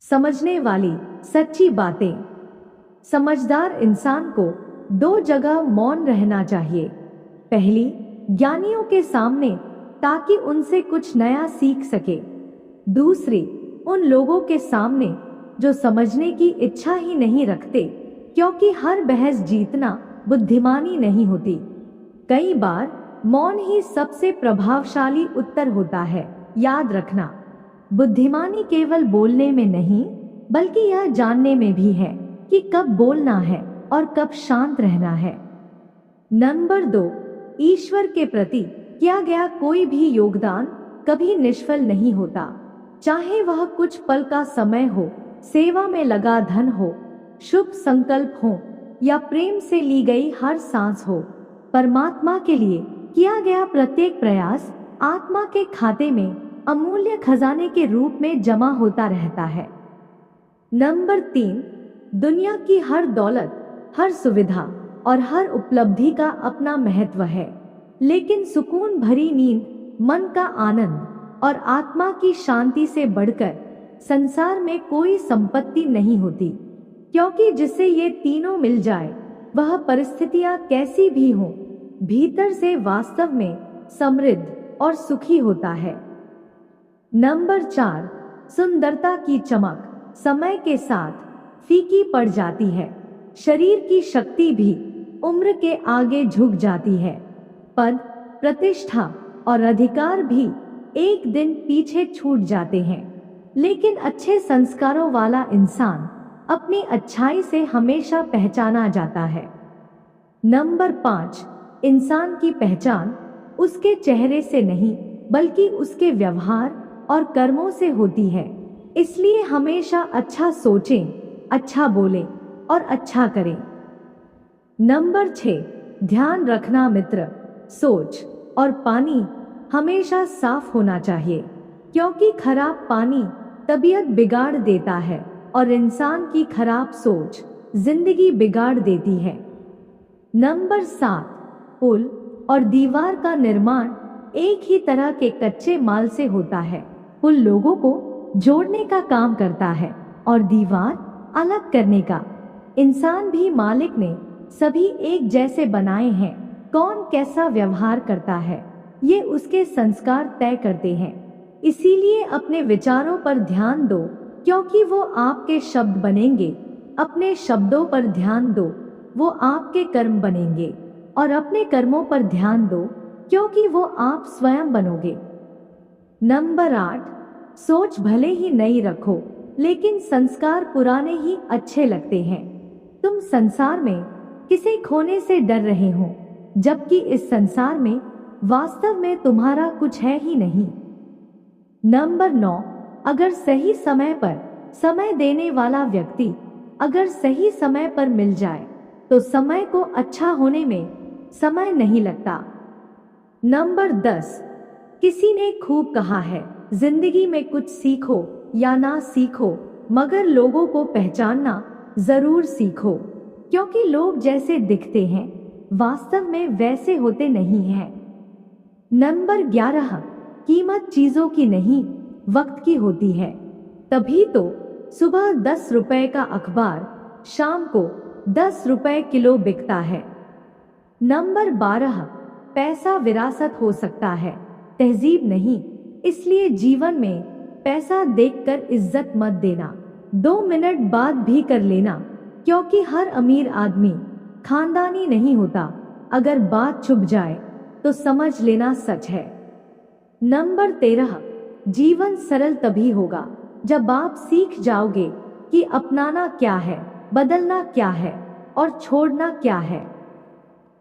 समझने वाली सच्ची बातें। समझदार इंसान को दो जगह मौन रहना चाहिए। पहली, ज्ञानियों के सामने, ताकि उनसे कुछ नया सीख सके। दूसरी, उन लोगों के सामने जो समझने की इच्छा ही नहीं रखते, क्योंकि हर बहस जीतना बुद्धिमानी नहीं होती। कई बार मौन ही सबसे प्रभावशाली उत्तर होता है। याद रखना, बुद्धिमानी केवल बोलने में नहीं, बल्कि यह जानने में भी है कि कब बोलना है और कब शांत रहना है। नंबर 2, ईश्वर के प्रति किया गया कोई भी योगदान कभी निष्फल नहीं होता। चाहे वह कुछ पल का समय हो, सेवा में लगा धन हो, शुभ संकल्प हो, या प्रेम से ली गई हर सांस हो, परमात्मा के लिए किया गया प्रत्येक प्रयास आत्मा के खाते में अमूल्य खजाने के रूप में जमा होता रहता है। नंबर 3, दुनिया की हर दौलत, हर सुविधा और हर उपलब्धि का अपना महत्व है, लेकिन सुकून भरी नींद, मन का आनंद और आत्मा की शांति से बढ़कर संसार में कोई संपत्ति नहीं होती। क्योंकि जिसे ये तीनों मिल जाए, वह परिस्थितियां कैसी भी हों, भीतर से वास्तव में समृद्ध और सुखी होता है। नंबर 4, सुंदरता की चमक समय के साथ फीकी पड़ जाती है। शरीर की शक्ति भी उम्र के आगे झुक जाती है। पद, प्रतिष्ठा और अधिकार भी एक दिन पीछे छूट जाते हैं, लेकिन अच्छे संस्कारों वाला इंसान अपनी अच्छाई से हमेशा पहचाना जाता है। नंबर 5, इंसान की पहचान उसके चेहरे से नहीं, बल्कि उसके व्यवहार और कर्मों से होती है। इसलिए हमेशा अच्छा सोचें, अच्छा बोलें और अच्छा करें। नंबर 6, ध्यान रखना मित्र, सोच और पानी हमेशा साफ होना चाहिए, क्योंकि खराब पानी तबीयत बिगाड़ देता है और इंसान की खराब सोच जिंदगी बिगाड़ देती है। नंबर 7, पुल और दीवार का निर्माण एक ही तरह के कच्चे माल से होता है। पुल लोगों को जोड़ने का काम करता है और दीवार अलग करने का। इंसान भी मालिक ने सभी एक जैसे बनाए हैं। कौन कैसा व्यवहार करता है, ये उसके संस्कार तय करते हैं। इसीलिए अपने विचारों पर ध्यान दो, क्योंकि वो आपके शब्द बनेंगे। अपने शब्दों पर ध्यान दो, वो आपके कर्म बनेंगे। और अपने कर्मों पर ध्यान दो, क्योंकि वो आप स्वयं बनोगे। नंबर 8, सोच भले ही नई रखो, लेकिन संस्कार पुराने ही अच्छे लगते हैं। तुम संसार में किसे खोने से डर रहे हो, जबकि इस संसार में वास्तव में तुम्हारा कुछ है ही नहीं। नंबर 9, अगर सही समय पर समय देने वाला व्यक्ति अगर सही समय पर मिल जाए, तो समय को अच्छा होने में समय नहीं लगता। नंबर 10, किसी ने खूब कहा है, जिंदगी में कुछ सीखो या ना सीखो, मगर लोगों को पहचानना जरूर सीखो, क्योंकि लोग जैसे दिखते हैं वास्तव में वैसे होते नहीं हैं। नंबर 11, कीमत चीजों की नहीं, वक्त की होती है। तभी तो सुबह 10 रुपए का अखबार शाम को 10 रुपए किलो बिकता है। नंबर 12, पैसा विरासत हो सकता है, तहजीब नहीं। इसलिए जीवन में पैसा देखकर इज्जत मत देना, 2 मिनट बाद भी कर लेना, क्योंकि हर अमीर आदमी खानदानी नहीं होता। अगर बात छुप जाए तो समझ लेना सच है। नंबर 13, जीवन सरल तभी होगा जब आप सीख जाओगे कि अपनाना क्या है, बदलना क्या है और छोड़ना क्या है।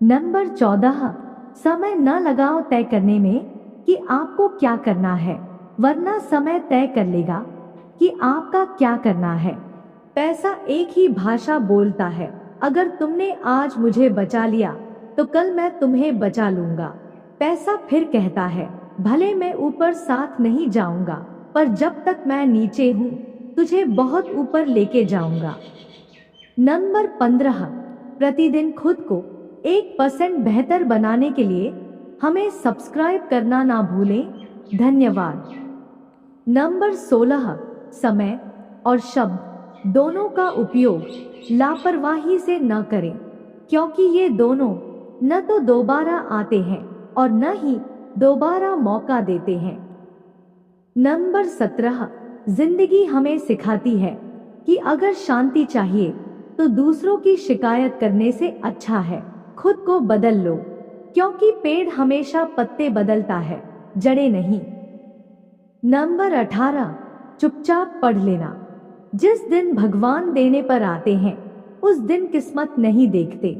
नंबर 14, समय न लगाओ तय करने में कि आपको क्या करना है, वरना समय तय कर लेगा कि आपका क्या करना है। पैसा एक ही भाषा बोलता है। अगर तुमने आज मुझे बचा लिया, तो कल मैं तुम्हें बचा लूंगा। पैसा फिर कहता है, भले मैं ऊपर साथ नहीं जाऊंगा, पर जब तक मैं नीचे हूँ तुझे बहुत ऊपर लेके जाऊंगा। नंबर 15, प्रतिदिन खुद को 1% बेहतर बनाने के लिए हमें सब्सक्राइब करना ना भूलें। धन्यवाद। नंबर 16, समय और शब्द दोनों का उपयोग लापरवाही से न करें, क्योंकि ये दोनों न तो दोबारा आते हैं और न ही दोबारा मौका देते हैं। नंबर 17, जिंदगी हमें सिखाती है कि अगर शांति चाहिए तो दूसरों की शिकायत करने से अच्छा है खुद को बदल लो, क्योंकि पेड़ हमेशा पत्ते बदलता है, जड़ें नहीं। नंबर 18, चुपचाप पढ़ लेना। जिस दिन भगवान देने पर आते हैं उस दिन किस्मत नहीं देखते,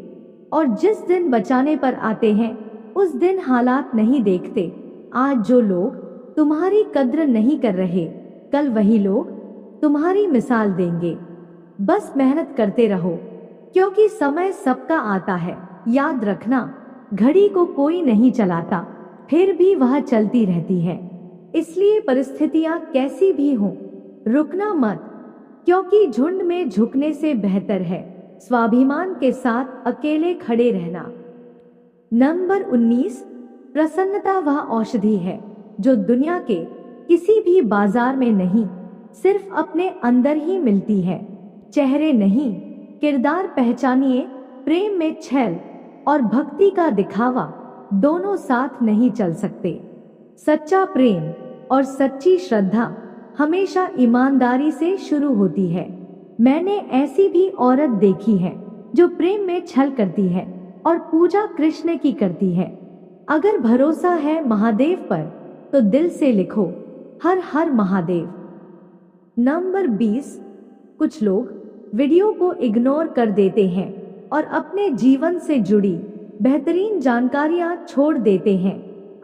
और जिस दिन बचाने पर आते हैं उस दिन हालात नहीं देखते। आज जो लोग तुम्हारी कद्र नहीं कर रहे, कल वही लोग तुम्हारी मिसाल देंगे। बस मेहनत करते रहो, क्योंकि समय सबका आता है। याद रखना, घड़ी को कोई नहीं चलाता, फिर भी वह चलती रहती है। इसलिए परिस्थितियां कैसी भी हों, रुकना मत, क्योंकि झुंड में झुकने से बेहतर है स्वाभिमान के साथ अकेले खड़े रहना। नंबर 19, प्रसन्नता वह औषधि है जो दुनिया के किसी भी बाजार में नहीं, सिर्फ अपने अंदर ही मिलती है। चेहरे नहीं, किरदार पहचानिए। प्रेम में छल और भक्ति का दिखावा दोनों साथ नहीं चल सकते। सच्चा प्रेम और सच्ची श्रद्धा हमेशा ईमानदारी से शुरू होती है। मैंने ऐसी भी औरत देखी है जो प्रेम में छल करती है और पूजा कृष्ण की करती है। अगर भरोसा है महादेव पर तो दिल से लिखो, हर हर महादेव। नंबर 20, कुछ लोग वीडियो को इग्नोर कर देते हैं और अपने जीवन से जुड़ी बेहतरीन जानकारियां छोड़ देते हैं।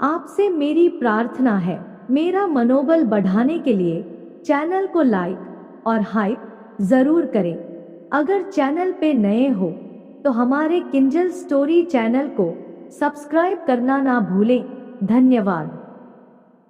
आपसे मेरी प्रार्थना है, मेरा मनोबल बढ़ाने के लिए चैनल को लाइक और हाइप जरूर करें। अगर चैनल पे नए हो तो हमारे किंजल स्टोरी चैनल को सब्सक्राइब करना ना भूलें। धन्यवाद।